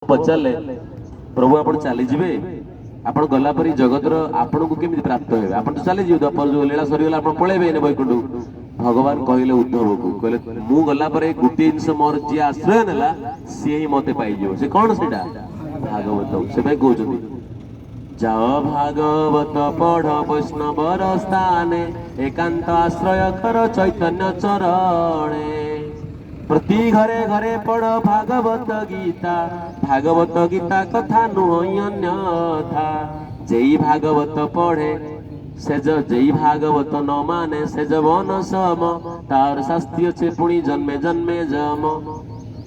पचारे प्रभु आप चली जाए आप गलापर जगतर आपन को केमी प्राप्त हे आप तो चली जी द्वापर जो लीला सरीगला आप पलैबे वैकुंठ भगवान कहले उद्धव को कहले मु गलापर गोटे जिन मोर जी आश्रय नेला सी ही मत पाई से कौन से भागवत से कहते जाओ भागवत पढ़ वैष्णवर स्थाने एकांत आश्रय कर चैतन्य चरणे प्रति घरे घरे पढ़ भागवत गीता कथा नुह अन्यथा जेई भागवत पढ़े से जेई भागवत न माने से जवन सम तार शास्त्री छे पुणी जन्मे जन्मे जम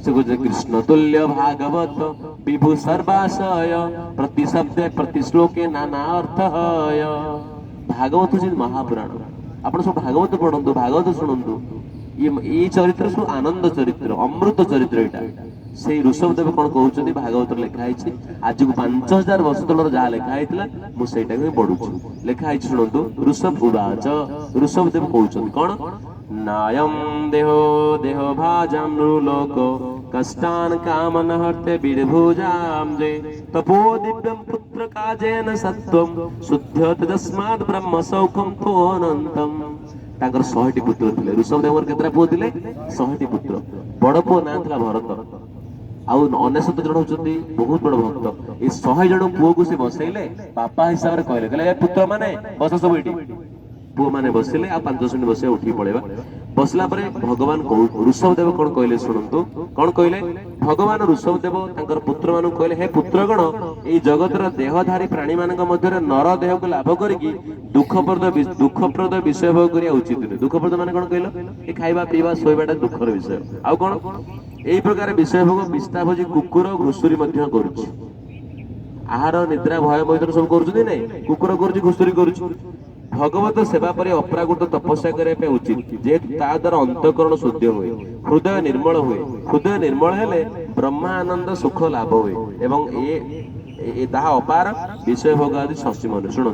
से कृष्ण तुल्य भागवत विभु सर्वाशय प्रति शब्दे प्रति श्लोके नाना अर्थ हय भागवत जी महापुराण आपण सब भागवत पढ़ंतु भागवत शुणंतु ये चरित्र सब आनंद चरित्र अमृत चरित्र यहाँ से ऋषभ देव कौन कहते भागवत लिखाई आज को 5000 वर्ष तल जहाँ लिखाई मुझे पढ़ुछु लिखाई शुणु ऋषभ उवाच ऋषभ देव कहते कौन नायम देहो देहो भाजाम नृलोक कष्टान कामन हर्ते विभुजाम जे तपो दिव्यम पुत्र काजेन सत्वम शुद्ध्यत तस्मात् ब्रह्म सौखम तोऽनन्तम तांकर 100टी पुत्र थे ऋषभ देवर केतरा पुओ थे 100टी पुत्र बड़ पुओ ना था भरत आउ 99 जन होचंती बहुत बड़ भक्त ए 100 जन पुओ को से बसैले पापा हिसाब रे कहले कहले पुत्र माने बस सब एठी पुओ माने बसिले आ 5 मिनिट बसे उठी पड़ेबा बसला परे भगवान ऋषभ देव कौन कहले शुणंतु कौन कहले भगवान ऋषभ देव तांकर पुत्र मानु कहले हे पुत्रगण ए जगतर देहधारी प्राणी मानक मध्य नर देह को लाभ करिकी दुखप्रद विषय भोग करिया उचित नुहे दुखप्रद माने कौन कहलो ए खाइबा पीबा सोइबाटा दुखर विषय आउ कौन एई प्रकार विषय भोग विस्ता भोजी कुकुर घुसुरी मध्य करूछि आहार निद्रा भय मैथुन सब करूछि नै कुकुर करूछि घुसुरी करूछि भगवत सेवा पर अपरागुट तपस्या करने उचित जेहेतु ता द्वारा अंतकरण शुद्ध हुए हृदय निर्मल हेले ब्रह्मा आनंद सुख लाभ हुए एवं ए ताहा अपार विषय भोग आदि शशिमन शुणु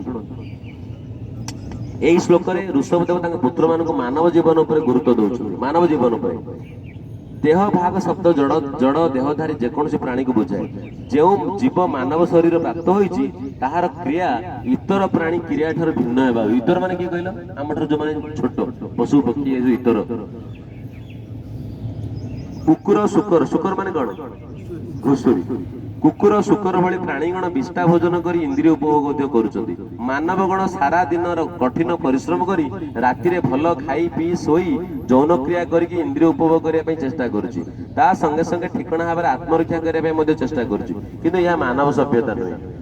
यही श्लोक रे ऋषभ देव पुत्र मान मानव जीवन उपर गुरुत्व दौरान मानव जीवन उपर देह भाग शब्द जड़ जड़ देहधारी जेकोसी प्राणी को बुझाए जो जीव मानव शरीर प्राप्त होइछि ताहार क्रिया इतर प्राणी क्रिया ठार भिन्न हेबा इतर माने की कहलो हमर जो माने छोट पशु पक्षी ये जो इतर कुकुर शुकर माने कोन घुसुरी कुकुर शुकर भली प्राणीगण विष्टा भोजन करी इंद्रिय उपभोग करुचंदी मानवगण सारा दिन कठिन परिश्रम करी राति रे भल खाई पी सोई यौन क्रिया करके इंद्रिय उपभोग करने चेष्टा करुची ता संगे संगे ठिकणा भाव आत्मरक्षा करने चेष्टा करुची किंतु यह मानव सभ्यता नुहे